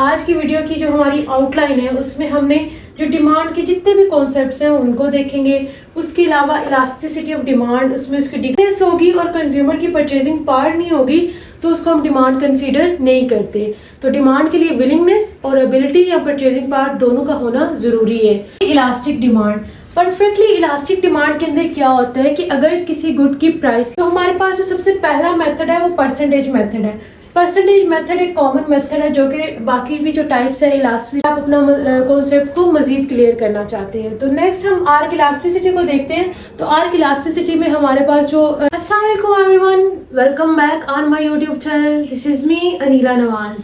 आज की वीडियो की जो हमारी आउटलाइन है उसमें हमने जो डिमांड के जितने भी कॉन्सेप्ट्स हैं उनको देखेंगे। उसके अलावा इलास्टिसिटी ऑफ डिमांड, उसमें उसकी डिक्रीज होगी और कंज्यूमर की परचेजिंग पावर नहीं होगी तो उसको हम डिमांड कंसीडर नहीं करते। तो डिमांड के लिए विलिंगनेस और एबिलिटी या परचेजिंग पावर दोनों का होना जरूरी है। Elastic demand, perfectly elastic demand के अंदर क्या होता है कि अगर किसी गुड की प्राइस, तो हमारे पास जो सबसे पहला मेथड है वो परसेंटेज मेथड है। परसेंटेज मेथड एक कॉमन मेथड है जो कि बाकी भी जो टाइप्स है इलास्टिक, आप अपना कॉन्सेप्ट को मजीद क्लियर करना चाहते हैं। तो नेक्स्ट हम आर्क इलास्टिसिटी को देखते हैं। तो आर्क इलास्टिसिटी में हमारे पास जो अस्सलाम वालेकुम everyone, welcome back on my YouTube channel, this is me Anila Nawaz.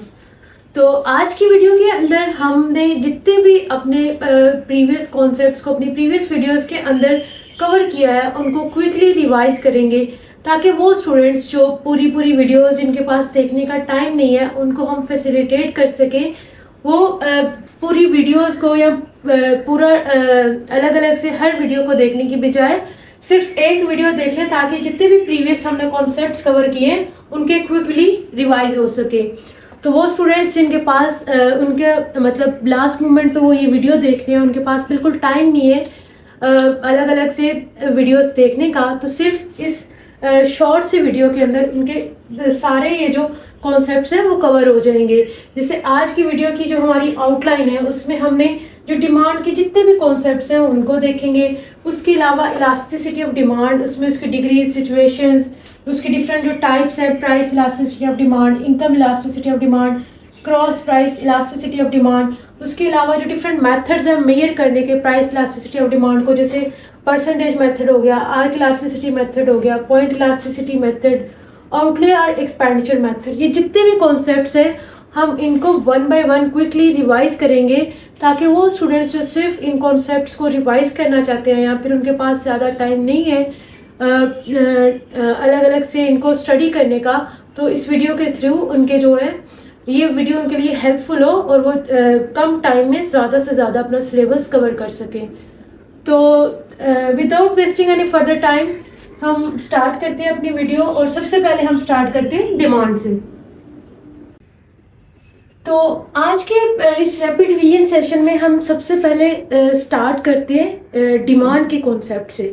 तो आज की वीडियो के अंदर हमने जितने भी अपने प्रीवियस कॉन्सेप्ट्स को अपनी प्रीवियस वीडियोस के अंदर कवर किया है उनको क्विकली रिवाइज करेंगे ताकि वो स्टूडेंट्स जो पूरी वीडियोस जिनके पास देखने का टाइम नहीं है उनको हम फैसिलिटेट कर सकें। वो पूरी वीडियोस को या पूरा अलग अलग से हर वीडियो को देखने की बजाय सिर्फ एक वीडियो देखें ताकि जितने भी प्रीवियस हमने कॉन्सेप्ट्स कवर किए हैं उनके क्विकली रिवाइज हो सके। तो वो स्टूडेंट्स जिनके पास उनके मतलब लास्ट मोमेंट पे वो ये वीडियो देख रहे हैं, उनके पास बिल्कुल टाइम नहीं है अलग अलग से वीडियोस देखने का, तो सिर्फ इस शॉर्ट से वीडियो के अंदर उनके सारे ये जो कॉन्सेप्ट्स हैं वो कवर हो जाएंगे। जैसे आज की वीडियो की जो हमारी आउटलाइन है उसमें हमने जो डिमांड के जितने भी कॉन्सेप्ट्स हैं उनको देखेंगे। उसके अलावा इलास्टिसिटी ऑफ डिमांड, उसमें उसकी डिग्रीज, सिचुएशंस, उसके डिफरेंट जो टाइप्स है, price elasticity of demand, income elasticity of demand, cross price elasticity of demand, उसके अलावा जो डिफरेंट मेथड्स हैं मेजर करने के प्राइस इलास्टिसिटी ऑफ डिमांड को, जैसे परसेंटेज मेथड हो गया, आर्क इलास्टिसिटी मेथड हो गया, पॉइंट इलास्टिसिटी मेथड, आउटले और एक्सपेंडिचर मेथड, ये जितने भी कॉन्सेप्ट्स हैं हम इनको one by one quickly revise करेंगे ताकि वो स्टूडेंट्स जो सिर्फ इन कॉन्सेप्ट्स को रिवाइज करना चाहते हैं या फिर उनके पास ज़्यादा टाइम नहीं है अलग अलग से इनको स्टडी करने का, तो इस वीडियो के थ्रू उनके जो है ये वीडियो उनके लिए हेल्पफुल हो और वो कम टाइम में ज़्यादा से ज़्यादा अपना सिलेबस कवर कर सकें। तो without wasting any further time हम स्टार्ट करते हैं अपनी वीडियो, और सबसे पहले हम स्टार्ट करते हैं डिमांड से। तो आज के इस रैपिड रिवीजन सेशन में हम सबसे पहले स्टार्ट करते हैं डिमांड के कॉन्सेप्ट से।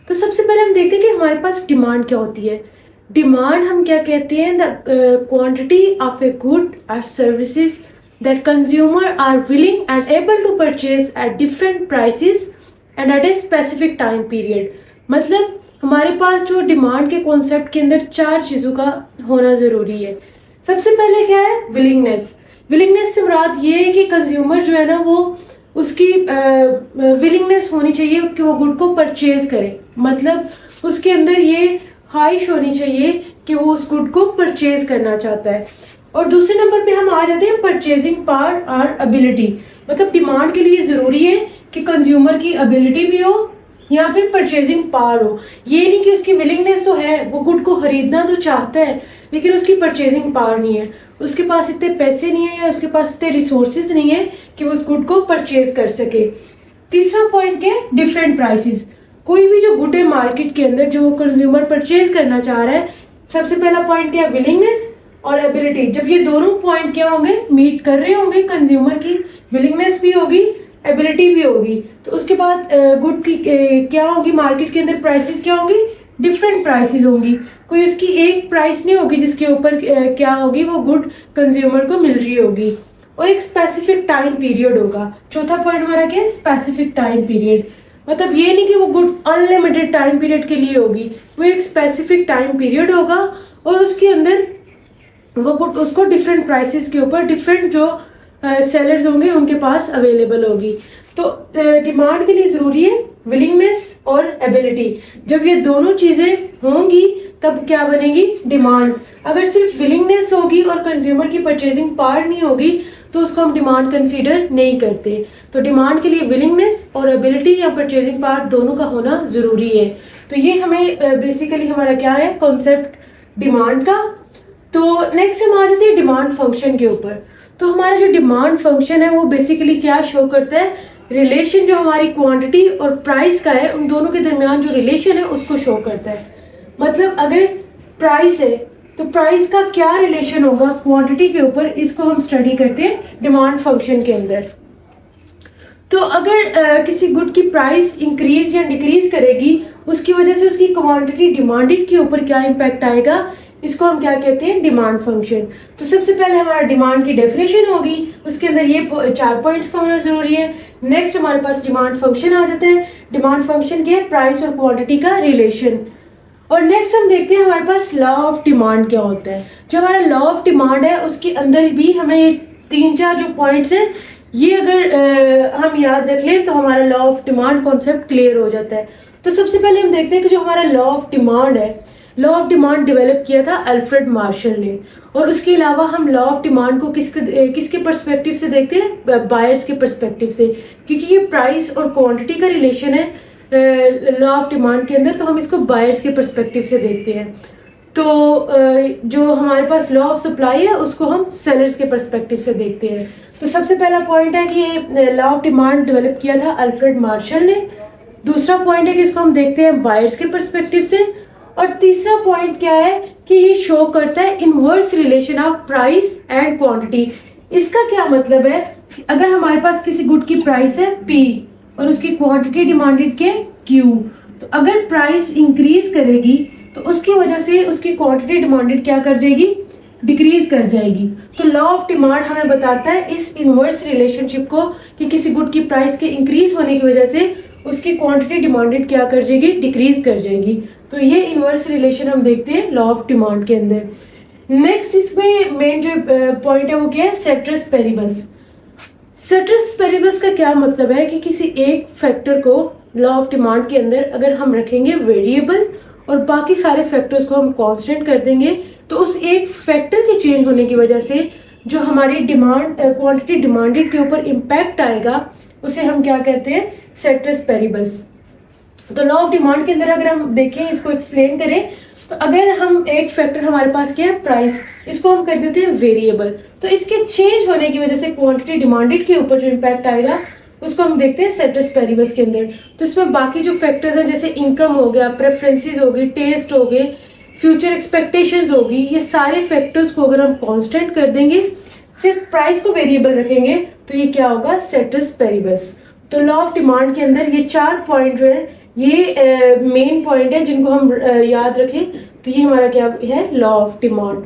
तो सबसे पहले हम देखते हैं कि हमारे पास डिमांड क्या होती है। डिमांड हम क्या कहते हैं, the quantity of a good और services that consumer are willing and able to purchase at different prices and at a specific time period. मतलब हमारे पास जो डिमांड के कॉन्सेप्ट के अंदर चार चीज़ों का होना ज़रूरी है। सबसे पहले क्या है, विलिंगनेस। विलिंगनेस से मुराद ये है कि कंज्यूमर जो है ना वो उसकी विलिंगनेस होनी चाहिए कि वो गुड को परचेज करे, मतलब उसके अंदर ये ख्वाहिश होनी चाहिए कि वो उस गुड को परचेज करना चाहता है। और दूसरे नंबर पे हम आ जाते हैं परचेजिंग पावर और एबिलिटी। मतलब डिमांड के लिए ज़रूरी है कि कंज्यूमर की एबिलिटी भी हो या फिर परचेजिंग पावर हो। ये नहीं कि उसकी विलिंगनेस तो है, वो गुड को खरीदना तो चाहता है लेकिन उसकी परचेजिंग पावर नहीं है, उसके पास इतने पैसे नहीं है या उसके पास इतने रिसोर्सेज नहीं है कि वो उस गुड को परचेज कर सके। तीसरा पॉइंट क्या है, डिफरेंट प्राइसेस। कोई भी जो गुड है मार्केट के अंदर जो कंज्यूमर परचेज करना चाह रहा है, सबसे पहला पॉइंट क्या है, विलिंगनेस और एबिलिटी। जब ये दोनों पॉइंट क्या होंगे, मीट कर रहे होंगे, कंज्यूमर की विलिंगनेस भी होगी, एबिलिटी भी होगी, तो उसके बाद गुड की क्या होगी, मार्केट के अंदर प्राइसेस क्या होंगी, डिफरेंट प्राइसेस होंगी। कोई उसकी एक प्राइस नहीं होगी जिसके ऊपर क्या होगी, वो गुड कंज्यूमर को मिल रही होगी, और एक स्पेसिफिक टाइम पीरियड होगा। चौथा पॉइंट हमारा क्या है, स्पेसिफिक टाइम पीरियड। मतलब ये नहीं कि वो गुड अनलिमिटेड टाइम पीरियड के लिए होगी, वो एक स्पेसिफिक टाइम पीरियड होगा और उसके अंदर वो गुड उसको डिफरेंट प्राइसेस के ऊपर डिफरेंट जो सेलर्स होंगे उनके पास अवेलेबल होगी। तो डिमांड के लिए ज़रूरी है विलिंगनेस और एबिलिटी। जब ये दोनों चीज़ें होंगी तब क्या बनेगी, डिमांड। अगर सिर्फ विलिंगनेस होगी और कंज्यूमर की परचेजिंग पावर नहीं होगी तो उसको हम डिमांड कंसीडर नहीं करते। तो डिमांड के लिए विलिंगनेस और एबिलिटी या परचेजिंग पावर दोनों का होना ज़रूरी है। तो ये हमें बेसिकली हमारा क्या है, कॉन्सेप्ट डिमांड का। तो नेक्स्ट हम आ जाते हैं डिमांड फंक्शन के ऊपर। तो हमारा जो डिमांड फंक्शन है वो बेसिकली क्या शो करता है, रिलेशन जो हमारी क्वांटिटी और प्राइस का है, उन दोनों के दरमियान जो रिलेशन है उसको शो करता है। मतलब अगर प्राइस है तो प्राइस का क्या रिलेशन होगा क्वांटिटी के ऊपर, इसको हम स्टडी करते हैं डिमांड फंक्शन के अंदर। तो अगर किसी गुड की प्राइस इंक्रीज या डिक्रीज करेगी, उसकी वजह से उसकी क्वांटिटी डिमांडेड के ऊपर क्या इम्पैक्ट आएगा, इसको हम क्या कहते हैं, डिमांड फंक्शन। तो सबसे पहले हमारा डिमांड की डेफिनेशन होगी, उसके अंदर ये 4 पॉइंट्स का होना जरूरी है। नेक्स्ट हमारे पास डिमांड फंक्शन आ जाता है। डिमांड फंक्शन के प्राइस और क्वांटिटी का रिलेशन। और नेक्स्ट हम देखते हैं हमारे पास लॉ ऑफ डिमांड क्या होता है। जो हमारा लॉ ऑफ डिमांड है उसके अंदर भी हमें ये 3-4 जो पॉइंट्स हैं, ये अगर हम याद रख लें तो हमारा law of demand concept clear हो जाता है। तो सबसे पहले हम देखते हैं कि जो हमारा लॉ ऑफ डिमांड है, लॉ ऑफ डिमांड डेवलप किया था अल्फ्रेड मार्शल ने। और उसके अलावा हम लॉ ऑफ डिमांड को किसके पर्सपेक्टिव से देखते हैं, बायर्स के पर्सपेक्टिव से, क्योंकि ये प्राइस और क्वांटिटी का रिलेशन है लॉ ऑफ डिमांड के अंदर, तो हम इसको बायर्स के पर्सपेक्टिव से देखते हैं। तो जो हमारे पास लॉ ऑफ सप्लाई है उसको हम सेलर्स के पर्सपेक्टिव से देखते हैं। तो सबसे पहला पॉइंट है कि लॉ ऑफ डिमांड डेवलप किया था अल्फ्रेड मार्शल ने। दूसरा पॉइंट है कि इसको हम देखते हैं बायर्स के पर्सपेक्टिव से। और तीसरा पॉइंट क्या है कि ये शो करता है inverse relation of price and quantity. इसका क्या मतलब है, अगर हमारे पास किसी गुड की प्राइस है P और उसकी क्वांटिटी डिमांडेड के Q, तो अगर प्राइस इंक्रीज करेगी तो उसकी वजह से उसकी क्वांटिटी डिमांडेड क्या कर जाएगी, डिक्रीज कर जाएगी। तो लॉ ऑफ डिमांड हमें बताता है इस इनवर्स रिलेशनशिप को कि किसी गुड की प्राइस के इंक्रीज होने की वजह से उसकी क्वांटिटी डिमांडेड क्या कर जाएगी, डिक्रीज कर जाएगी। तो ये इनवर्स रिलेशन हम देखते हैं लॉ ऑफ डिमांड के अंदर। नेक्स्ट इसमें मेन जो पॉइंट है वो क्या है, सेट्रस पेरिबस। सेट्रस पेरिबस का क्या मतलब है कि किसी एक फैक्टर को लॉ ऑफ डिमांड के अंदर अगर हम रखेंगे वेरिएबल और बाकी सारे फैक्टर्स को हम कांस्टेंट कर देंगे, तो उस एक फैक्टर के चेंज होने की वजह से जो हमारी डिमांड क्वांटिटी डिमांडेड के ऊपर इम्पैक्ट आएगा उसे हम क्या कहते हैं, सेट्रस पेरिबस। तो लॉ ऑफ डिमांड के अंदर अगर हम देखें, इसको एक्सप्लेन करें, तो अगर हम एक फैक्टर हमारे पास क्या है, प्राइस, इसको हम कर देते हैं वेरिएबल, तो इसके चेंज होने की वजह से क्वांटिटी डिमांडेड के ऊपर जो इम्पैक्ट आएगा उसको हम देखते हैं सेट्रस पेरिबस के अंदर। तो इसमें बाकी जो फैक्टर्स हैं जैसे इनकम हो गया, प्रेफरेंसेस हो गई, टेस्ट हो गए, फ्यूचर एक्सपेक्टेशंस होगी, ये सारे फैक्टर्स को अगर हम कांस्टेंट कर देंगे, सिर्फ प्राइस को वेरिएबल रखेंगे, तो ये क्या होगा, सेट्रस पेरिबस। तो लॉ ऑफ डिमांड के अंदर ये 4 पॉइंट जो है ये मेन पॉइंट है जिनको हम याद रखें। तो ये हमारा क्या है, लॉ ऑफ डिमांड।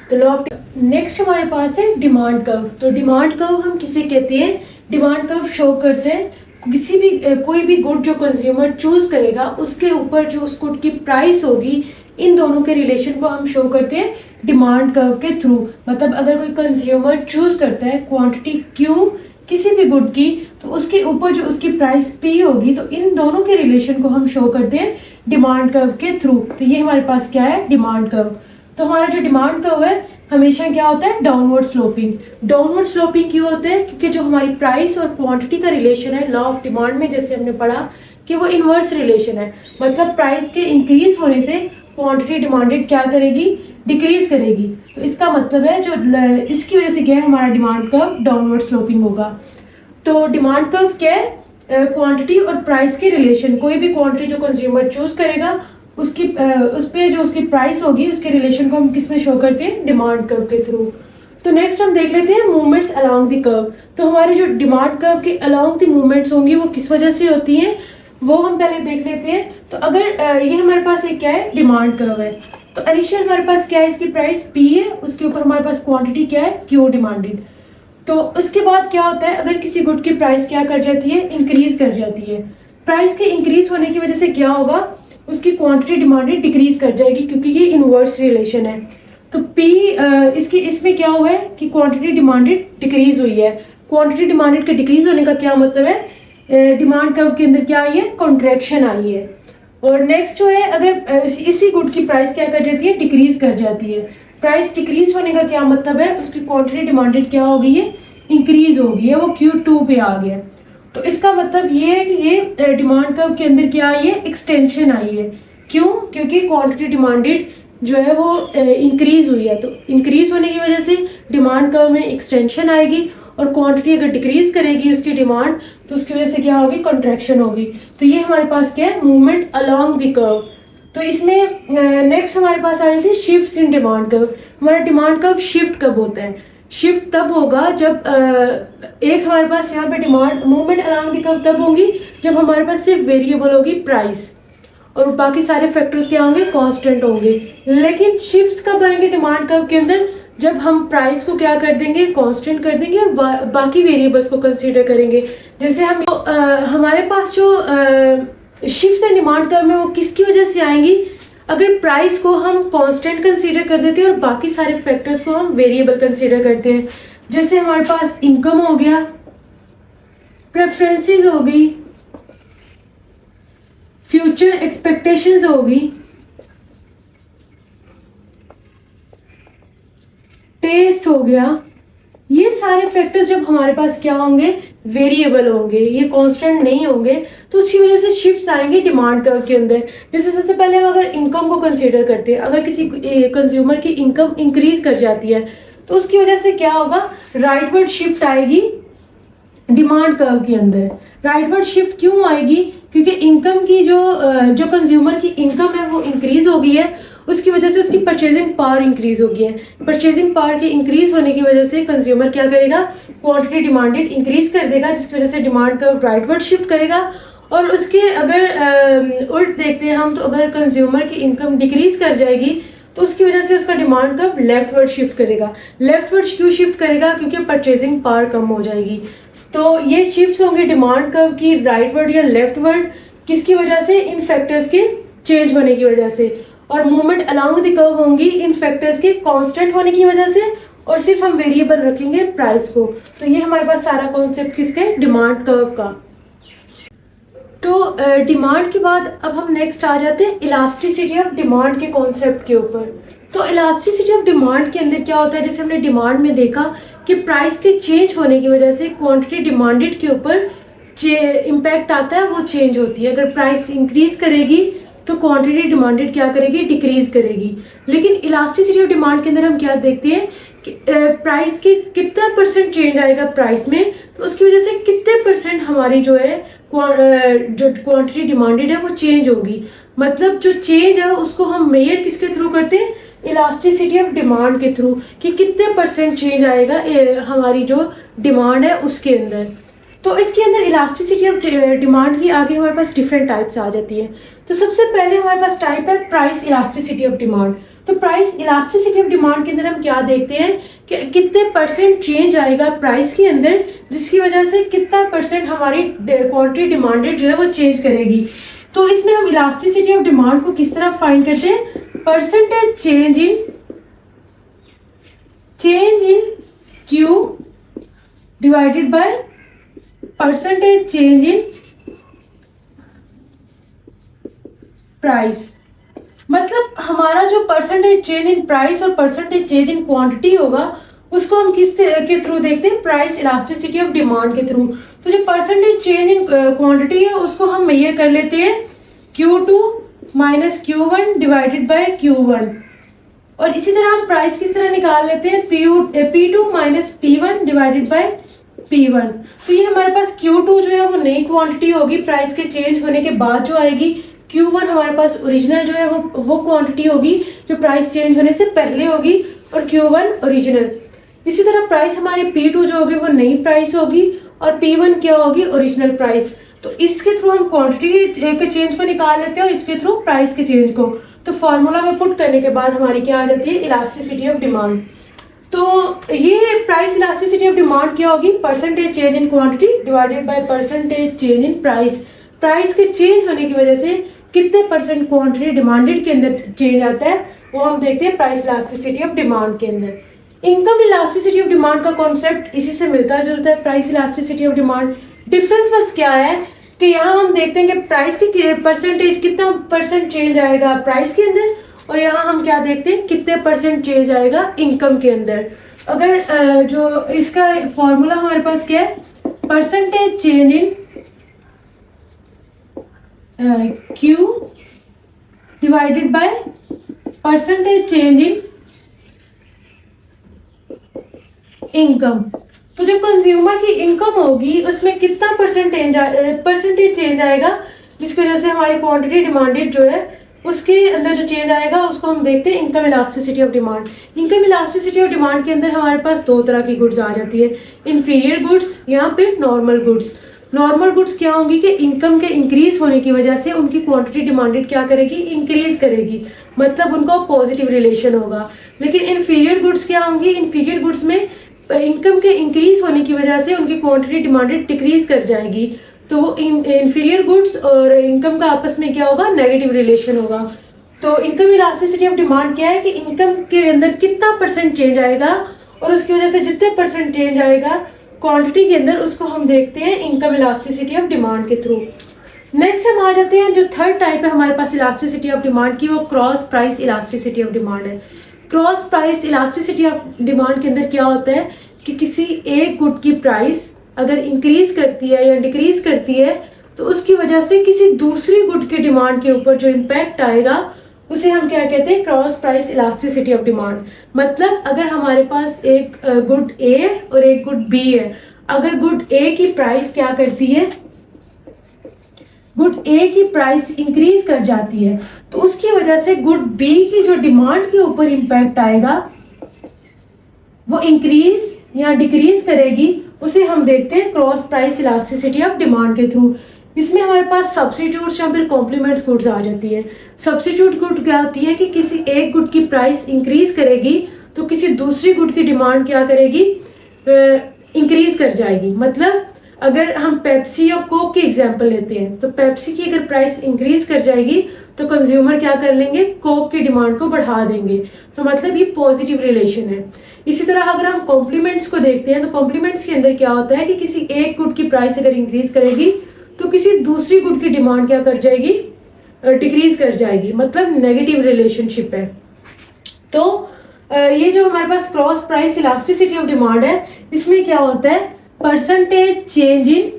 तो लॉ ऑफ नेक्स्ट हमारे पास है डिमांड कर्व। तो डिमांड कर्व हम किसे कहते हैं, डिमांड कर्व शो करते हैं किसी भी कोई भी गुड जो कंज्यूमर चूज करेगा उसके ऊपर जो उस गुड की प्राइस होगी, इन दोनों के रिलेशन को हम शो करते हैं डिमांड कर्व के थ्रू। मतलब अगर कोई कंज्यूमर चूज करता है क्वांटिटी Q किसी भी गुड की, तो उसके ऊपर जो उसकी प्राइस P होगी, तो इन दोनों के रिलेशन को हम शो करते हैं डिमांड कर्व के थ्रू। तो ये हमारे पास क्या है, डिमांड कर्व। तो हमारा जो डिमांड कर्व है हमेशा क्या होता है, डाउनवर्ड स्लोपिंग। डाउनवर्ड स्लोपिंग क्यों होते हैं, क्योंकि जो हमारी प्राइस और क्वांटिटी का रिलेशन है लॉ ऑफ डिमांड में, जैसे हमने पढ़ा कि वो इनवर्स रिलेशन है। मतलब प्राइस के इंक्रीज होने से क्वांटिटी डिमांडेड क्या करेगी, डिक्रीज करेगी। तो इसका मतलब है जो इसकी वजह से क्या है, हमारा डिमांड कर्व डाउनवर्ड स्लोपिंग होगा। तो डिमांड कर्व क्या है, क्वांटिटी और प्राइस के रिलेशन। कोई भी क्वांटिटी जो कंज्यूमर चूज करेगा उसकी उस पे जो उसकी प्राइस होगी उसके रिलेशन को हम किस में शो करते हैं, डिमांड कर्व के थ्रू। तो नेक्स्ट हम देख लेते हैं मूवमेंट्स अलोंग द कर्व। तो हमारी जो डिमांड कर्व के अलोंग द मूवमेंट्स होंगी वो किस वजह से होती हैं, वो हम पहले देख लेते हैं। तो अगर ये हमारे पास एक क्या है, डिमांड कर्व है, तो इनिशियल हमारे पास क्या है, इसकी प्राइस P है, उसके ऊपर हमारे पास क्वांटिटी क्या है, Q डिमांडेड। तो उसके बाद क्या होता है, अगर किसी गुड की प्राइस क्या कर जाती है, इंक्रीज कर जाती है। प्राइस के इंक्रीज होने की वजह से क्या होगा, उसकी क्वांटिटी डिमांडेड डिक्रीज कर जाएगी, क्योंकि ये इनवर्स रिलेशन है। तो P इसमें क्या हुआ है कि क्वांटिटी डिमांडेड डिक्रीज हुई है। क्वांटिटी डिमांडेड के डिक्रीज होने का क्या मतलब है, डिमांड कर्व के अंदर क्या आई है, कॉन्ट्रैक्शन आई है। और नेक्स्ट जो है, अगर इसी गुड की प्राइस क्या कर जाती है, डिक्रीज कर जाती है। प्राइस डिक्रीज होने का क्या मतलब है, उसकी क्वांटिटी डिमांडेड क्या हो गई है, इंक्रीज हो गई है, वो Q2 पे आ गया। तो इसका मतलब ये है कि ये डिमांड कर्व के अंदर क्या आई है, एक्सटेंशन आई है। क्यों, क्योंकि क्वांटिटी डिमांडेड जो है वो इंक्रीज हुई है। तो इंक्रीज होने की वजह से डिमांड कर्व में एक्सटेंशन आएगी, और क्वांटिटी अगर डिक्रीज करेगी उसकी डिमांड, तो उसकी वजह से क्या होगी, कॉन्ट्रैक्शन होगी। तो ये हमारे पास क्या है, मूवमेंट अलोंग द कर्व। तो इसमें नेक्स्ट हमारे पास आ जाती है शिफ्ट्स इन डिमांड कर्व। हमारा डिमांड कर्व शिफ्ट कब होता है? शिफ्ट तब होगा जब एक हमारे पास यहाँ पे demand movement along the curve तब होगी जब हमारे पास सिर्फ वेरिएबल होगी प्राइस और बाकी सारे फैक्टर्स क्या होंगे? कांस्टेंट होंगे। लेकिन शिफ्ट्स कब आएंगे डिमांड कर्व के अंदर? जब हम प्राइस को क्या कर देंगे? कांस्टेंट कर देंगे और बाकी वेरिएबल्स को कंसीडर करेंगे। जैसे हम हमारे पास जो शिफ्ट्स इन डिमांड कर्व में वो किसकी वजह से आएंगी? अगर प्राइस को हम कांस्टेंट कंसीडर कर देते हैं और बाकी सारे फैक्टर्स को हम वेरिएबल कंसीडर करते हैं। जैसे हमारे पास इनकम हो गया, प्रेफरेंसेस हो गई, फ्यूचर एक्सपेक्टेशंस होगी, टेस्ट हो गया। ये सारे फैक्टर्स जब हमारे पास क्या होंगे? वेरिएबल होंगे, ये कांस्टेंट नहीं होंगे, तो उसकी वजह से शिफ्ट्स आएंगे डिमांड कर्व के अंदर। जैसे सबसे पहले हम अगर इनकम को कंसीडर करते हैं, अगर किसी कंज्यूमर की इनकम इंक्रीज कर जाती है तो उसकी वजह से क्या होगा? राइटवर्ड शिफ्ट आएगी डिमांड कर्व के अंदर। राइटवर्ड शिफ्ट क्यों आएगी? क्योंकि इनकम की जो कंज्यूमर की इनकम है वो इंक्रीज हो गई है, उसकी वजह से उसकी परचेजिंग पावर इंक्रीज हो गई है। परचेजिंग पावर के इंक्रीज होने की वजह से कंज्यूमर क्या करेगा? क्वांटिटी डिमांडेड इंक्रीज कर देगा, जिसकी वजह से डिमांड कर्व राइटवर्ड शिफ्ट करेगा। और उसके अगर उल्ट देखते हैं हम, तो अगर कंज्यूमर की इनकम डिक्रीज कर जाएगी तो उसकी वजह से उसका डिमांड कर्व लेफ्टवर्ड शिफ्ट करेगा। लेफ्टवर्ड क्यों शिफ्ट करेगा? क्योंकि परचेजिंग पावर कम हो जाएगी। तो ये शिफ्ट्स होंगे डिमांड कर्व की राइटवर्ड या लेफ्टवर्ड, किसकी वजह से? इन फैक्टर्स के चेंज होने की वजह से। और मूवमेंट अलोंग द कर्व होंगी इन फैक्टर्स के कांस्टेंट होने की वजह से, और सिर्फ हम वेरिएबल रखेंगे प्राइस को। तो ये हमारे पास सारा कॉन्सेप्ट किसके? डिमांड कर्व का। तो डिमांड के बाद अब हम नेक्स्ट आ जाते हैं इलास्टिसिटी ऑफ डिमांड के कॉन्सेप्ट के ऊपर। तो इलास्टिसिटी ऑफ डिमांड के अंदर क्या होता है? जैसे हमने डिमांड में देखा कि प्राइस के चेंज होने की वजह से क्वांटिटी डिमांडेड के ऊपर इम्पैक्ट आता है, वो चेंज होती है। अगर प्राइस इंक्रीज करेगी तो क्वांटिटी डिमांडेड क्या करेगी? डिक्रीज करेगी। लेकिन इलास्टिसिटी ऑफ डिमांड के अंदर हम क्या देखते हैं कि प्राइस की कितना परसेंट चेंज आएगा प्राइस में, तो उसकी वजह से कितने परसेंट हमारी जो है जो क्वांटिटी डिमांडेड है वो चेंज होगी। मतलब जो चेंज है उसको हम मेजर किसके थ्रू करते हैं? इलास्टिसिटी ऑफ डिमांड के थ्रू, कि कितने परसेंट चेंज आएगा हमारी जो डिमांड है उसके अंदर। तो इसके अंदर इलास्टिसिटी ऑफ डिमांड की आगे हमारे पास डिफरेंट टाइप्स आ जाती है। तो सबसे पहले हमारे पास टाइप है प्राइस इलास्टिसिटी ऑफ डिमांड। तो प्राइस इलास्टिसिटी ऑफ डिमांड के अंदर हम क्या देखते हैं कि कितने परसेंट चेंज आएगा प्राइस के अंदर, जिसकी वजह से कितना परसेंट हमारी क्वांटिटी डिमांडेड जो है वो चेंज करेगी। तो इसमें हम इलास्टिसिटी ऑफ डिमांड को किस तरह फाइंड करते हैं? Percentage change in Q divided by percentage change in price. मतलब हमारा जो परसेंटेज चेंज इन प्राइस और परसेंटेज चेंज इन क्वांटिटी होगा उसको हम किस के थ्रू देखते हैं? प्राइस इलास्टिसिटी ऑफ डिमांड के थ्रू। तो जो परसेंटेज चेंज इन क्वांटिटी है उसको हम मेजर कर लेते हैं Q2 minus Q1 divided by Q1। और इसी तरह हम प्राइस किस तरह निकाल लेते हैं? P2 minus P1 divided by P1। तो ये हमारे पास Q2 जो है वो नई क्वांटिटी होगी प्राइस के चेंज होने के बाद जो आएगी। Q1 हमारे पास ओरिजिनल जो है वो क्वांटिटी होगी जो प्राइस चेंज होने से पहले होगी, और Q1 ओरिजिनल। इसी तरह प्राइस हमारी P2 जो होगी वो नई प्राइस होगी और P1 क्या होगी? Original price. तो इसके थ्रू हम क्वांटिटी के चेंज को निकाल लेते हैं और इसके थ्रू प्राइस के चेंज को। तो फॉर्मूला में पुट करने के बाद हमारी क्या आ जाती है? Elasticity of demand. तो ये प्राइस इलास्टिसिटी ऑफ डिमांड क्या होगी? Percentage change in quantity divided by percentage change in price. Price के चेंज होने की वजह से कितने परसेंट क्वांटिटी डिमांडेड के अंदर चेंज आता है वो हम देखते हैं प्राइस इलास्टिसिटी ऑफ डिमांड के अंदर। इनकम इलास्टिसिटी ऑफ डिमांड का कॉन्सेप्ट इसी से मिलता जुलता है price elasticity of demand. Difference बस क्या है कि यहाँ हम देखते हैं कि प्राइस की परसेंटेज कितना परसेंट चेंज आएगा प्राइस के अंदर, और यहाँ हम क्या देखते हैं कितने परसेंट चेंज आएगा इनकम के अंदर। अगर जो इसका फॉर्मूला हमारे पास क्या है? Percentage change in Q divided by percentage change in income. तो जो कंज्यूमर की इनकम होगी उसमें कितना परसेंटेज चेंज आएगा, जिसकी वजह से हमारी क्वांटिटी डिमांडेड जो है उसके अंदर जो चेंज आएगा उसको हम देखते हैं income elasticity of demand. Income elasticity of demand के अंदर हमारे पास दो तरह की गुड्स आ जाती है, इन्फीरियर गुड्स या फिर नॉर्मल गुड्स। नॉर्मल गुड्स क्या होंगी कि इनकम के इंक्रीज होने की वजह से उनकी क्वांटिटी डिमांडेड क्या करेगी, इंक्रीज करेगी, मतलब उनका पॉजिटिव रिलेशन होगा। लेकिन इन्फीरियर गुड्स क्या होंगी, इन्फीरियर गुड्स में इनकम के इंक्रीज होने की वजह से उनकी क्वांटिटी डिमांडेड डिक्रीज कर जाएगी। तो वो इन्फीरियर गुड्स और इनकम का आपस में क्या होगा, नेगेटिव रिलेशन होगा। तो इनकम इलास्टिसिटी ऑफ डिमांड क्या है कि इनकम के अंदर कितना परसेंट चेंज आएगा और उसकी वजह से जितने परसेंट चेंज आएगा क्वांटिटी के अंदर, उसको हम देखते हैं इनकम इलास्टिसिटी ऑफ डिमांड के थ्रू। नेक्स्ट हम आ जाते हैं, जो थर्ड टाइप है हमारे पास इलास्टिसिटी ऑफ डिमांड की, वो cross price elasticity of demand है। Cross price elasticity of demand के अंदर क्या होता है कि किसी एक गुड की प्राइस अगर इंक्रीज करती है या डिक्रीज करती है तो उसकी वजह से किसी दूसरी गुड की डिमांड के ऊपर जो इम्पैक्ट आएगा उसे हम क्या कहते हैं, cross price elasticity of demand. मतलब अगर हमारे पास एक गुड ए और एक गुड बी है, अगर गुड ए की प्राइस क्या करती है, गुड ए की प्राइस इंक्रीज कर जाती है तो उसकी वजह से गुड बी की जो डिमांड के ऊपर इम्पैक्ट आएगा वो इंक्रीज या डिक्रीज करेगी, उसे हम देखते हैं cross price elasticity of demand के थ्रू। इसमें हमारे पास सब्स्टिट्यूट्स या फिर कॉम्प्लीमेंट्स गुड्स आ जाती है। सब्स्टिट्यूट गुड क्या होती है कि किसी एक गुड की प्राइस इंक्रीज करेगी तो किसी दूसरी गुड की डिमांड क्या करेगी, इंक्रीज कर जाएगी। मतलब अगर हम पेप्सी और कोक की एग्जांपल लेते हैं तो पेप्सी की अगर प्राइस इंक्रीज कर जाएगी तो कंज्यूमर क्या कर लेंगे, कोक की डिमांड को बढ़ा देंगे। तो मतलब ये पॉजिटिव रिलेशन है। इसी तरह अगर हम कॉम्प्लीमेंट्स को देखते हैं तो कॉम्प्लीमेंट्स के अंदर क्या होता है कि किसी एक गुड की प्राइस अगर इंक्रीज करेगी तो किसी दूसरी गुड की डिमांड क्या कर जाएगी, डिक्रीज कर जाएगी, मतलब नेगेटिव रिलेशनशिप है। तो ये जो हमारे पास cross price elasticity of demand है, इसमें क्या होता है, percentage change in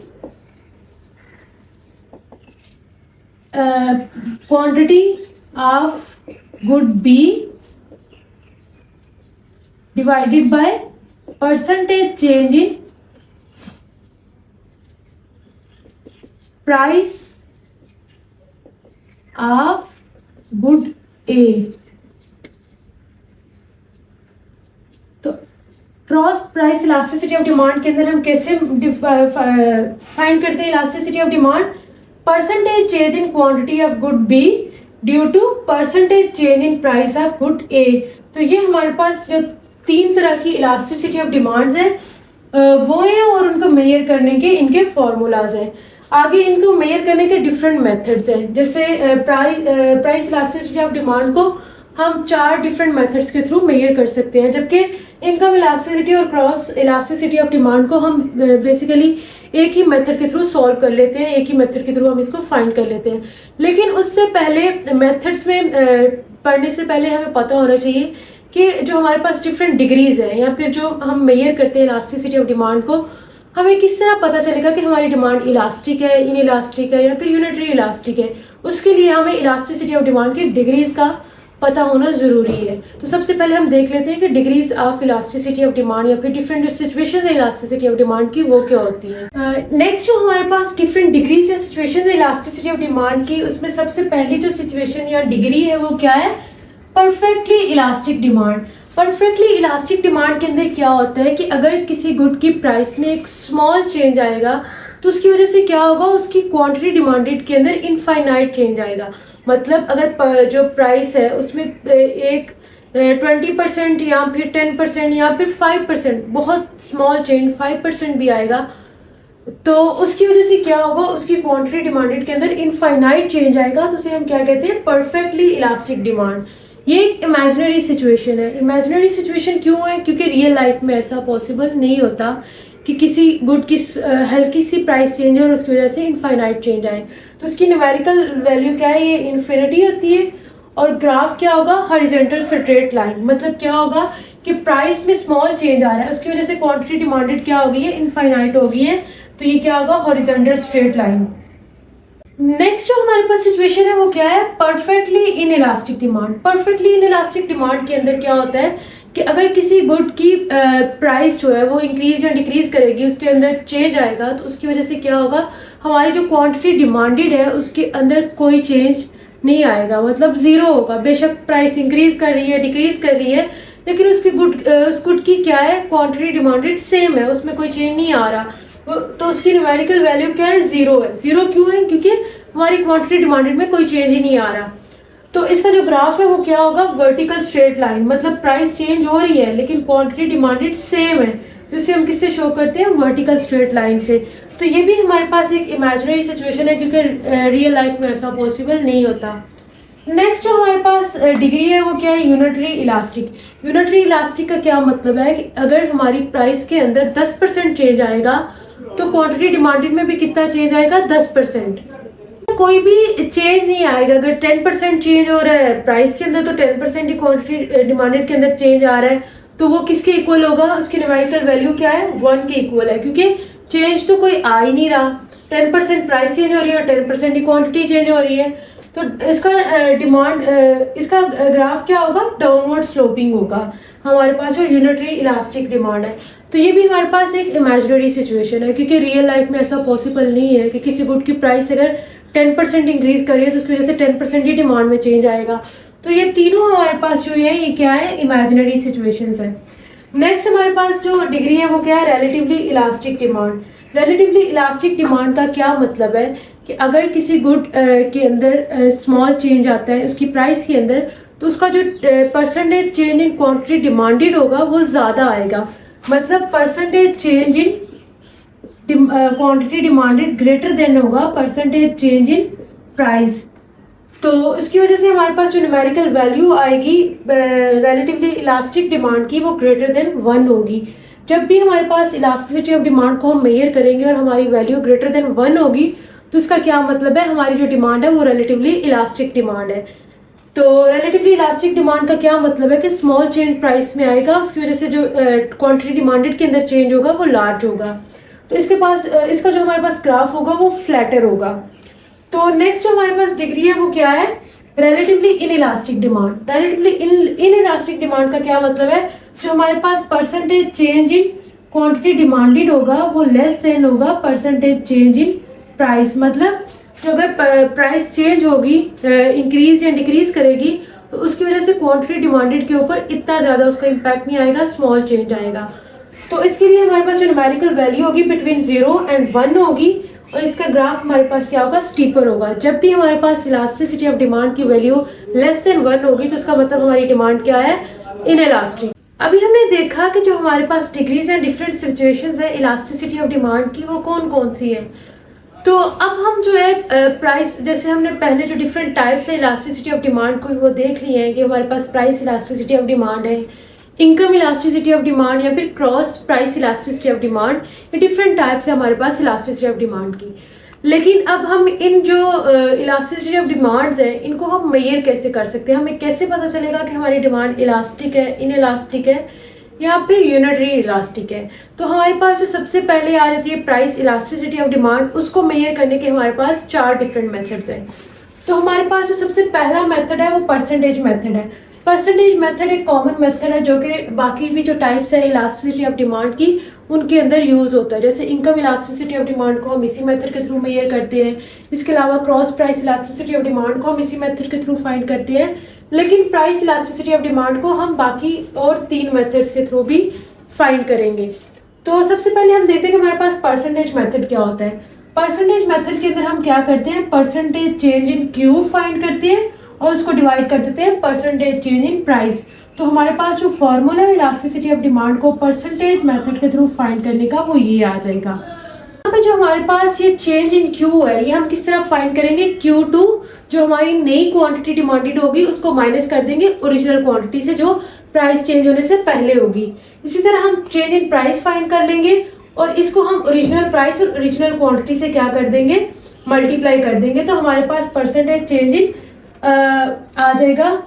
quantity of good B divided by percentage change in price of good A। तो cross price elasticity of demand के अंदर हम कैसे फाइंड करते हैं elasticity of demand, percentage change in quantity of good B due to percentage change in price of good A. तो ये हमारे पास जो तीन तरह की इलास्टिसिटी ऑफ डिमांड्स है वो है और उनको मेजर करने के इनके फॉर्मूलाज हैं। आगे इनको मेजर करने के डिफरेंट मेथड्स हैं। जैसे प्राइस इलास्टिसिटी ऑफ डिमांड को हम 4 डिफरेंट मेथड्स के थ्रू मेजर कर सकते हैं, जबकि इनकम इलास्टिसिटी और क्रॉस इलास्टिसिटी ऑफ डिमांड को हम बेसिकली एक ही मेथड के थ्रू सॉल्व कर लेते हैं, एक ही मेथड के थ्रू हम इसको फाइंड कर लेते हैं। लेकिन उससे पहले मेथड्स में पढ़ने से पहले हमें पता होना चाहिए कि जो हमारे पास डिफरेंट डिग्रीज है या फिर जो हम मेजर करते हैं इलास्टिसिटी ऑफ डिमांड को, हमें किस तरह पता चलेगा कि हमारी डिमांड इलास्टिक है, इन इलास्टिक है या फिर यूनिटरी इलास्टिक है। उसके लिए हमें इलास्टिसिटी ऑफ डिमांड की डिग्रीज का पता होना ज़रूरी है। तो सबसे पहले हम देख लेते हैं कि degrees of elasticity of demand या फिर डिफरेंट जो सिचुएशन है इलास्टिसिटी ऑफ डिमांड की वो क्या होती है। नेक्स्ट जो हमारे पास डिफरेंट डिग्रीज या सिचुएशन है इलास्टिसिटी ऑफ डिमांड की, उसमें सबसे पहली जो सिचुएशन या डिग्री है वो क्या है, perfectly elastic demand. Perfectly elastic demand के अंदर क्या होता है कि अगर किसी गुड की प्राइस में एक स्मॉल चेंज आएगा तो उसकी वजह से क्या होगा, उसकी क्वांटिटी डिमांडेड के अंदर इनफाइनाइट चेंज आएगा। मतलब अगर जो प्राइस है उसमें एक 20% या फिर 10% या फिर 5%, बहुत स्मॉल चेंज 5% भी आएगा तो उसकी वजह से क्या होगा, उसकी क्वांटिटी डिमांडेड के अंदर इनफाइनाइट चेंज आएगा। तो उसे हम क्या कहते हैं, परफेक्टली इलास्टिक डिमांड। ये एक इमेजिनरी सिचुएशन है। इमेजिनरी सिचुएशन क्यों है, क्योंकि रियल लाइफ में ऐसा पॉसिबल नहीं होता कि किसी गुड की हल्की सी प्राइस चेंज है और उसकी वजह से इनफाइनाइट चेंज आए। तो उसकी न्यूमेरिकल वैल्यू क्या है, ये इन्फिनिटी होती है। और ग्राफ क्या होगा, हॉरिजॉन्टल स्ट्रेट लाइन। मतलब क्या होगा कि प्राइस में स्मॉल चेंज आ रहा है, उसकी वजह से क्वांटिटी डिमांडेड क्या हो गई है, इनफाइनाइट हो गई है। तो ये क्या होगा, हॉरिजॉन्टल स्ट्रेट लाइन। नेक्स्ट जो हमारे पास सिचुएशन है वो क्या है, perfectly in elastic demand. Perfectly in elastic demand के अंदर क्या होता है कि अगर किसी गुड की प्राइस जो है वो इंक्रीज या डिक्रीज करेगी, उसके अंदर चेंज आएगा तो उसकी वजह से क्या होगा, हमारी जो क्वांटिटी डिमांडेड है उसके अंदर कोई चेंज नहीं आएगा, मतलब जीरो होगा। बेशक प्राइस इंक्रीज कर रही है, डिक्रीज कर रही है, लेकिन उस गुड की क्या है, क्वांटिटी डिमांडेड सेम है, उसमें कोई चेंज नहीं आ रहा। तो उसकी न्यूमेरिकल वैल्यू क्या है, जीरो है। जीरो क्यों है, क्योंकि हमारी क्वांटिटी डिमांडेड में कोई चेंज ही नहीं आ रहा। तो इसका जो ग्राफ है वो क्या होगा, वर्टिकल स्ट्रेट लाइन, मतलब प्राइस चेंज हो रही है लेकिन क्वांटिटी डिमांडेड सेम है। तो इसे हम किससे शो करते हैं, वर्टिकल स्ट्रेट लाइन से। तो ये भी हमारे पास एक इमेजिनरी सिचुएशन है, क्योंकि रियल लाइफ में ऐसा पॉसिबल नहीं होता। नेक्स्ट जो हमारे पास डिग्री है वो क्या है, यूनिटरी इलास्टिक। यूनिटरी इलास्टिक का क्या मतलब है कि अगर हमारी प्राइस के अंदर 10% चेंज आएगा तो क्वांटिटी डिमांडेड में भी कितना चेंज आएगा, 10%। कोई भी चेंज नहीं आएगा। अगर 10% चेंज हो रहा है प्राइस के अंदर तो 10% ही क्वांटिटी डिमांडेड के अंदर चेंज आ रहा है, तो वो किसके इक्वल होगा, उसकी न्यूमेरिकल वैल्यू क्या है, 1 के इक्वल है, क्योंकि चेंज तो कोई आ ही नहीं रहा। 10% प्राइस चेंज हो रही है और 10% ही क्वांटिटी चेंज हो रही है। तो इसका ग्राफ क्या होगा, डाउनवर्ड स्लोपिंग होगा हमारे पास जो यूनिटरी इलास्टिक डिमांड है। तो ये भी हमारे पास एक इमेजिनरी सिचुएशन है, क्योंकि रियल लाइफ में ऐसा पॉसिबल नहीं है कि किसी गुड की प्राइस अगर 10% इंक्रीज करिए तो उसकी वजह से 10% ही डिमांड में चेंज आएगा। तो ये तीनों हमारे पास जो है ये क्या है, इमेजिनरी सिचुएशंस है। नेक्स्ट हमारे पास जो डिग्री है वो क्या है, relatively elastic demand. Relatively elastic demand का क्या मतलब है कि अगर किसी गुड के अंदर स्मॉल चेंज आता है उसकी प्राइस के अंदर, तो उसका जो percentage change in quantity demanded होगा वो ज़्यादा आएगा। मतलब percentage change in quantity demanded greater than होगा परसेंटेज चेंज इन प्राइस। तो उसकी वजह से हमारे पास जो न्यूमेरिकल वैल्यू आएगी रिलेटिवली इलास्टिक डिमांड की, वो ग्रेटर देन 1 होगी। जब भी हमारे पास इलास्टिसिटी ऑफ डिमांड को हम मेजर करेंगे और हमारी वैल्यू ग्रेटर देन 1 होगी, तो इसका क्या मतलब है, हमारी जो डिमांड है वो रिलेटिवली इलास्टिक डिमांड है। तो रिलेटिवली इलास्टिक डिमांड का क्या मतलब है कि स्मॉल चेंज प्राइस में आएगा, उसकी वजह से जो क्वांटिटी डिमांडेड के अंदर चेंज होगा वो लार्ज होगा। तो इसका जो हमारे पास ग्राफ होगा वो फ्लैटर होगा। तो नेक्स्ट जो हमारे पास डिग्री है वो क्या है, relatively inelastic demand. Relatively inelastic demand का क्या मतलब है, जो हमारे पास percentage change in quantity demanded होगा वो लेस देन होगा परसेंटेज चेंज इन प्राइस। मतलब जो अगर प्राइस चेंज होगी, इंक्रीज या डिक्रीज करेगी, तो उसकी वजह से क्वांटिटी डिमांडेड के ऊपर इतना ज़्यादा उसका इम्पैक्ट नहीं आएगा, स्मॉल चेंज आएगा। तो इसके लिए हमारे पास जो न्यूमेरिकल वैल्यू होगी बिटवीन 0 एंड 1 होगी, और इसका ग्राफ हमारे पास क्या होगा, स्टीपर होगा। जब भी हमारे पास इलास्टिसिटी ऑफ डिमांड की वैल्यू लेस देन 1 होगी तो उसका मतलब हमारी डिमांड क्या है, इनइलास्टिक। अभी हमने देखा कि जो हमारे पास डिग्रीज एंड डिफरेंट सिचुएशंस है इलास्टिसिटी ऑफ डिमांड की, वो कौन कौन सी है। तो अब हम जो है प्राइस, जैसे हमने पहले जो डिफरेंट टाइप्स है इलास्टिसिटी ऑफ डिमांड को वो देख लिए हैं कि हमारे पास प्राइस इलास्टिसिटी ऑफ डिमांड है, इनकम इलास्टिसिटी ऑफ डिमांड, या फिर cross price elasticity of demand. ये डिफरेंट टाइप्स है हमारे पास इलास्टिसिटी ऑफ डिमांड की। लेकिन अब हम इन जो इलास्टिसिटी ऑफ डिमांड्स है इनको हम मेजर कैसे कर सकते हैं, हमें कैसे पता चलेगा कि हमारी डिमांड इलास्टिक है, इनइलास्टिक है, या फिर यूनिटरी इलास्टिक है। तो हमारे पास जो सबसे पहले आ जाती है प्राइस इलास्टिसिटी ऑफ डिमांड, उसको मेजर करने के हमारे पास 4 डिफरेंट मेथड्स हैं। तो हमारे पास जो सबसे पहला मेथड है वो परसेंटेज मेथड है। परसेंटेज मेथड एक कॉमन मेथड है जो कि बाकी भी जो टाइप्स है इलास्टिसिटी ऑफ डिमांड की उनके अंदर यूज़ होता है। जैसे इनकम इलास्टिसिटी ऑफ डिमांड को हम इसी मेथड के थ्रू मेजर करते हैं। इसके अलावा cross price elasticity of demand को हम इसी मेथड के थ्रू फाइंड करते हैं। लेकिन प्राइस इलास्टिसिटी ऑफ डिमांड को हम बाकी और 3 मेथड्स के थ्रू भी फाइंड करेंगे। तो सबसे पहले हम देखते हैं कि हमारे पास परसेंटेज मेथड क्या होता है। परसेंटेज मेथड के अंदर हम क्या करते हैं, परसेंटेज चेंज इन क्यू फाइंड करते हैं और उसको डिवाइड कर देते हैं परसेंटेज चेंज इन प्राइस। तो हमारे पास जो फॉर्मूला है इलास्टिसिटी ऑफ डिमांड को परसेंटेज मेथड के थ्रू फाइंड करने का वो ये आ जाएगा। यहाँ पे जो हमारे पास ये चेंज इन क्यू है ये हम किस तरह फाइंड करेंगे, Q2 जो हमारी नई क्वांटिटी डिमांडेड होगी उसको माइनस कर देंगे ओरिजिनल क्वांटिटी से जो प्राइस चेंज होने से पहले होगी। इसी तरह हम चेंज इन प्राइस फाइंड कर लेंगे और इसको हम ओरिजिनल प्राइस और ओरिजिनल क्वांटिटी से क्या कर देंगे, मल्टीप्लाई कर देंगे। तो हमारे पास परसेंटेज चेंज इन आ जाएगा,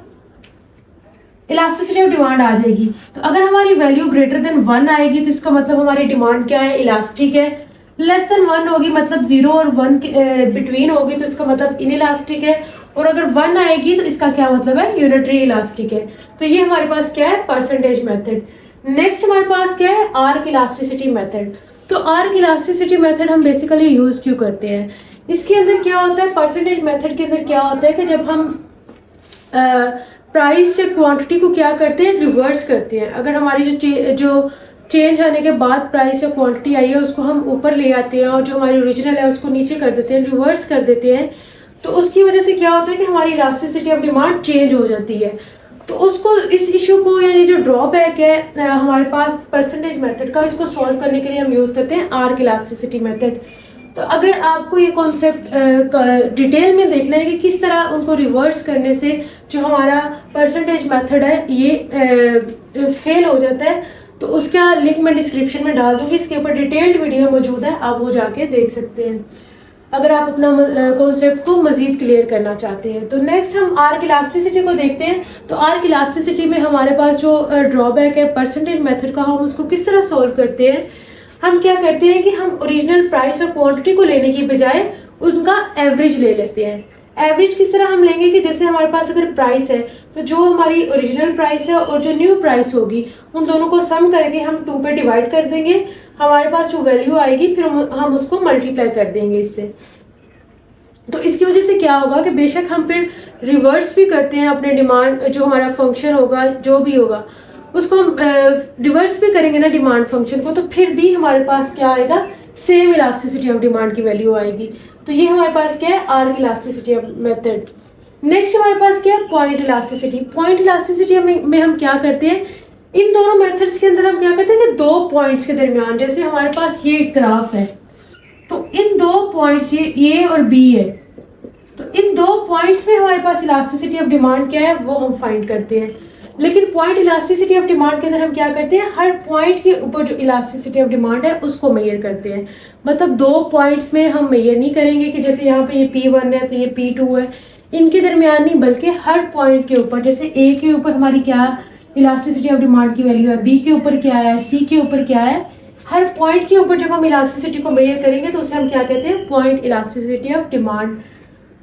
इलास्टिसिटी ऑफ डिमांड आ जाएगी। तो अगर हमारी वैल्यू ग्रेटर देन 1 आएगी तो इसका मतलब हमारी डिमांड क्या है, इलास्टिक है। लेस देन 1 होगी मतलब 0 और 1 के बिटवीन होगी तो इसका मतलब इनइलास्टिक है। और अगर 1 आएगी तो इसका क्या मतलब है, यूनिटरी इलास्टिक है। तो ये हमारे पास क्या है, परसेंटेज मेथड। नेक्स्ट हमारे पास क्या है, आर्क इलास्टिसिटी मेथड। तो आर्क इलास्टिसिटी मेथड हम बेसिकली यूज क्यों करते हैं, इसके अंदर क्या होता है, परसेंटेज मेथड के अंदर क्या होता है कि जब हम प्राइस या क्वांटिटी को क्या करते हैं, रिवर्स करते हैं। अगर हमारी जो चेंज आने के बाद प्राइस या क्वांटिटी आई है उसको हम ऊपर ले आते हैं और जो हमारी ओरिजिनल है उसको नीचे कर देते हैं, रिवर्स कर देते हैं, तो उसकी वजह से क्या होता है कि हमारी इलास्टिसिटी ऑफ डिमांड चेंज हो जाती है। तो उसको, इस इशू को, यानी जो ड्रॉबैक है हमारे पास परसेंटेज मेथड का, इसको सॉल्व करने के लिए हम यूज़ करते हैं आर्क इलास्टिसिटी मेथड। तो अगर आपको ये कॉन्सेप्ट डिटेल में देखना है कि किस तरह उनको रिवर्स करने से जो हमारा परसेंटेज मेथड है ये फेल हो जाता है, तो उसका लिंक मैं डिस्क्रिप्शन में डाल दूंगी। इसके ऊपर डिटेल्ड वीडियो मौजूद है, आप वो जाके देख सकते हैं अगर आप अपना कॉन्सेप्ट को मजीद क्लियर करना चाहते हैं। तो नेक्स्ट हम आर्क इलास्टिसिटी को देखते हैं। तो आर्क इलास्टिसिटी में हमारे पास जो ड्रॉबैक है परसेंटेज मेथड का, हम उसको किस तरह सॉल्व करते हैं। हम क्या करते हैं कि हम ओरिजिनल प्राइस और क्वांटिटी को लेने की बजाय उनका एवरेज ले लेते हैं। एवरेज किस तरह हम लेंगे कि जैसे हमारे पास अगर प्राइस है तो जो हमारी ओरिजिनल प्राइस है और जो न्यू प्राइस होगी उन दोनों को सम करके हम 2 पे डिवाइड कर देंगे, हमारे पास जो वैल्यू आएगी फिर हम उसको मल्टीप्लाई कर देंगे इससे। तो इसकी वजह से क्या होगा कि बेशक हम फिर रिवर्स भी करते हैं अपने डिमांड, जो हमारा फंक्शन होगा जो भी होगा उसको हम रिवर्स भी करेंगे ना डिमांड फंक्शन को, तो फिर भी हमारे पास क्या आएगा, सेम इलास्टिसिटी ऑफ डिमांड की वैल्यू आएगी। तो ये हमारे पास क्या है, आर्क इलास्टिसिटी मेथड। नेक्स्ट हमारे पास क्या है, पॉइंट इलास्टिसिटी। पॉइंट इलास्टिसिटी में हम क्या करते हैं, इन दोनों मेथड्स के अंदर हम क्या करते हैं कि 2 पॉइंट्स के दरमियान, जैसे हमारे पास ये ग्राफ है तो इन 2 पॉइंट्स, ये और बी है, तो इन 2 पॉइंट्स में हमारे पास इलास्टिसिटी ऑफ डिमांड क्या है वो हम फाइंड करते हैं। लेकिन पॉइंट इलास्टिसिटी ऑफ डिमांड के अंदर हम क्या करते हैं, हर पॉइंट के ऊपर जो इलास्टिसिटी ऑफ डिमांड है उसको मेजर करते हैं। मतलब 2 पॉइंट्स में हम मेजर नहीं करेंगे कि जैसे यहाँ पे ये P1 है तो ये P2 है, इनके दरमियान नहीं, बल्कि हर पॉइंट के ऊपर, जैसे A के ऊपर हमारी क्या इलास्टिसिटी ऑफ डिमांड की वैल्यू है, B के ऊपर क्या है, C के ऊपर क्या है, हर पॉइंट के ऊपर जब हम इलास्टिसिटी को मेजर करेंगे तो उसे हम क्या कहते हैं, पॉइंट इलास्टिसिटी ऑफ डिमांड।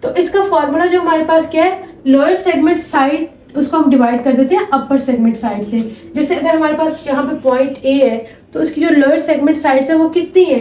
तो इसका फॉर्मूला जो हमारे पास क्या है, लोअर सेगमेंट साइड उसको हम डिवाइड कर देते हैं अपर सेगमेंट साइड से। जैसे अगर हमारे पास यहाँ पे पॉइंट ए है तो उसकी जो लोअर सेगमेंट साइड्स है वो कितनी है,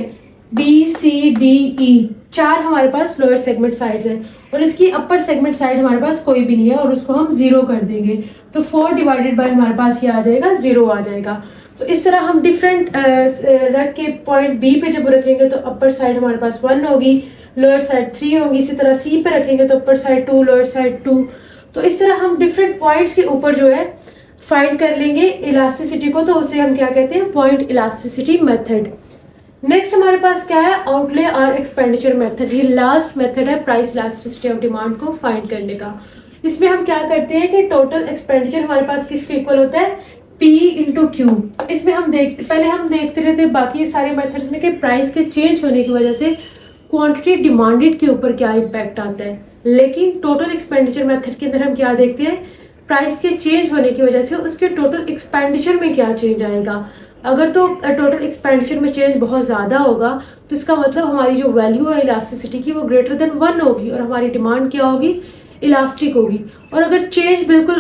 बी सी डी ई, 4 हमारे पास लोअर सेगमेंट साइड्स हैं, और इसकी अपर सेगमेंट साइड हमारे पास कोई भी नहीं है और उसको हम 0 कर देंगे, तो 4 डिवाइडेड बाय हमारे पास ये आ जाएगा 0 आ जाएगा। तो इस तरह हम डिफरेंट रख के पॉइंट बी पे जब रखेंगे तो अपर साइड हमारे पास 1 होगी, लोअर साइड 3 होगी, इसी तरह सी पे रखेंगे तो अपर साइड 2, लोअर साइड 2। तो इस तरह हम डिफरेंट पॉइंट्स के ऊपर जो है फाइंड कर लेंगे इलास्टिसिटी को, तो उसे हम क्या कहते हैं, पॉइंट इलास्टिसिटी मेथड। नेक्स्ट हमारे पास क्या है, आउटले और एक्सपेंडिचर मेथड। ये लास्ट मेथड है प्राइस इलास्टिसिटी ऑफ डिमांड को फाइंड करने का। इसमें हम क्या करते हैं कि टोटल एक्सपेंडिचर हमारे पास किसके इक्वल होता है, P इंटू क्यू। तो इसमें हम देखते रहते बाकी सारे मेथड्स में कि प्राइस के चेंज होने की वजह से क्वांटिटी डिमांडेड के ऊपर क्या इम्पैक्ट आता है, लेकिन टोटल एक्सपेंडिचर मेथड के अंदर हम क्या देखते हैं, प्राइस के चेंज होने की वजह से उसके टोटल एक्सपेंडिचर में क्या चेंज आएगा। अगर तो टोटल एक्सपेंडिचर में चेंज बहुत ज़्यादा होगा तो इसका मतलब हमारी जो वैल्यू है इलास्टिसिटी की वो ग्रेटर देन 1 होगी और हमारी डिमांड क्या होगी, इलास्टिक होगी। और अगर चेंज बिल्कुल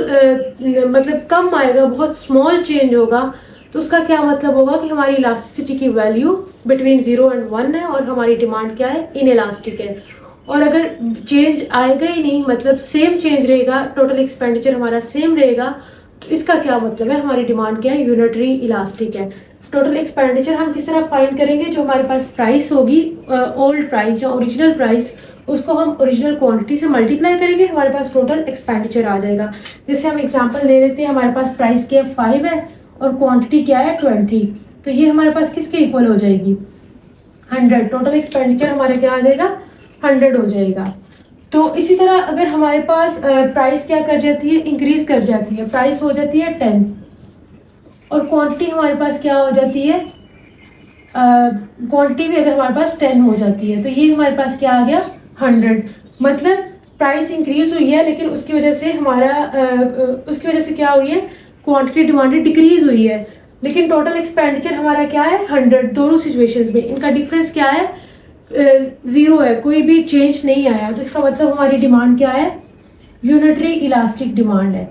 मतलब कम आएगा, बहुत स्मॉल चेंज होगा, तो उसका क्या मतलब होगा कि हमारी इलास्टिसिटी की वैल्यू बिटवीन 0 एंड 1 है और हमारी डिमांड क्या है, इनइलास्टिक है। और अगर चेंज आएगा ही नहीं, मतलब सेम चेंज रहेगा, टोटल एक्सपेंडिचर हमारा सेम रहेगा, तो इसका क्या मतलब है, हमारी डिमांड क्या है, यूनिटरी इलास्टिक है। टोटल एक्सपेंडिचर हम किस तरह फाइंड करेंगे, जो हमारे पास प्राइस होगी, ओल्ड प्राइस या ओरिजिनल प्राइस, उसको हम ओरिजिनल क्वांटिटी से मल्टीप्लाई करेंगे, हमारे पास टोटल एक्सपेंडिचर आ जाएगा। जैसे हम एग्जांपल ले लेते हैं, हमारे पास प्राइस क्या है 5 है और क्वांटिटी क्या है 20, तो ये हमारे पास किसके इक्वल हो जाएगी, 100। टोटल एक्सपेंडिचर हमारा क्या आ जाएगा, 100 हो जाएगा। तो इसी तरह अगर हमारे पास प्राइस क्या कर जाती है, इंक्रीज कर जाती है, प्राइस हो जाती है 10 और क्वांटिटी हमारे पास क्या हो जाती है, क्वांटिटी भी अगर हमारे पास 10 हो जाती है, तो ये हमारे पास क्या आ गया 100। मतलब प्राइस इंक्रीज हुई है लेकिन उसकी वजह से क्या हुई है, क्वांटिटी डिमांडेड डिक्रीज हुई है, लेकिन टोटल एक्सपेंडिचर हमारा क्या है 100। दोनों सिचुएशंस में इनका डिफरेंस क्या है, 0 है, कोई भी चेंज नहीं आया, तो इसका मतलब हमारी डिमांड क्या है, यूनिटरी इलास्टिक डिमांड है।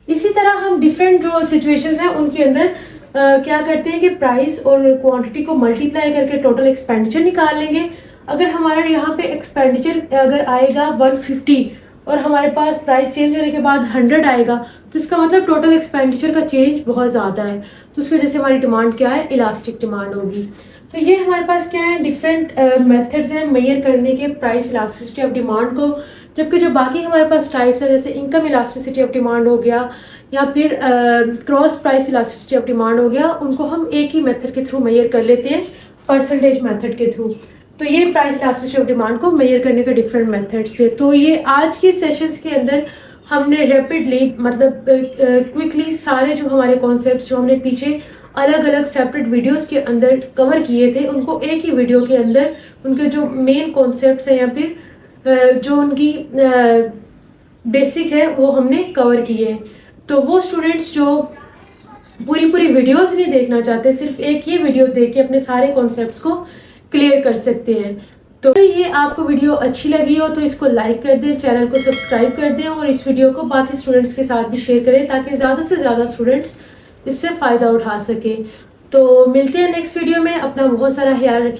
इसी तरह हम डिफरेंट जो सिचुएशंस हैं उनके अंदर क्या करते हैं कि प्राइस और क्वांटिटी को मल्टीप्लाई करके टोटल एक्सपेंडिचर निकाल लेंगे। अगर हमारा यहाँ पे एक्सपेंडिचर अगर आएगा 150 और हमारे पास प्राइस चेंज होने के बाद 100 आएगा, तो इसका मतलब टोटल एक्सपेंडिचर का चेंज बहुत ज़्यादा है, तो उसकी वजह से हमारी डिमांड क्या है, इलास्टिक डिमांड होगी। तो ये हमारे पास क्या है, डिफरेंट मेथड्स हैं मेजर करने के प्राइस इलास्टिसिटी ऑफ डिमांड को। जबकि जो बाकी हमारे पास टाइप्स है, जैसे इनकम इलास्टिसिटी ऑफ डिमांड हो गया या फिर cross price elasticity of demand हो गया, उनको हम एक ही मेथड के थ्रू मेजर कर लेते हैं, परसेंटेज मेथड के थ्रू। तो ये प्राइस इलास्टिसिटी ऑफ डिमांड को मेजर करने के डिफरेंट मेथड्स थे। तो ये आज की सेशंस के अंदर हमने रैपिडली मतलब क्विकली सारे जो हमारे कॉन्सेप्ट्स जो हमने पीछे अलग अलग सेपरेट वीडियोस के अंदर कवर किए थे, उनको एक ही वीडियो के अंदर उनके जो मेन कॉन्सेप्ट्स हैं या फिर जो उनकी बेसिक है वो हमने कवर किए हैं। तो वो स्टूडेंट्स जो पूरी वीडियोस नहीं देखना चाहते, सिर्फ एक ये वीडियो देख के अपने सारे कॉन्सेप्ट्स को क्लियर कर सकते हैं। तो ये आपको वीडियो अच्छी लगी हो तो इसको लाइक कर दें, चैनल को सब्सक्राइब कर दें और इस वीडियो को बाकी स्टूडेंट्स के साथ भी शेयर करें ताकि ज़्यादा से ज़्यादा स्टूडेंट्स इससे फ़ायदा उठा सकें। तो मिलते हैं नेक्स्ट वीडियो में, अपना बहुत सारा ख्याल रखिए।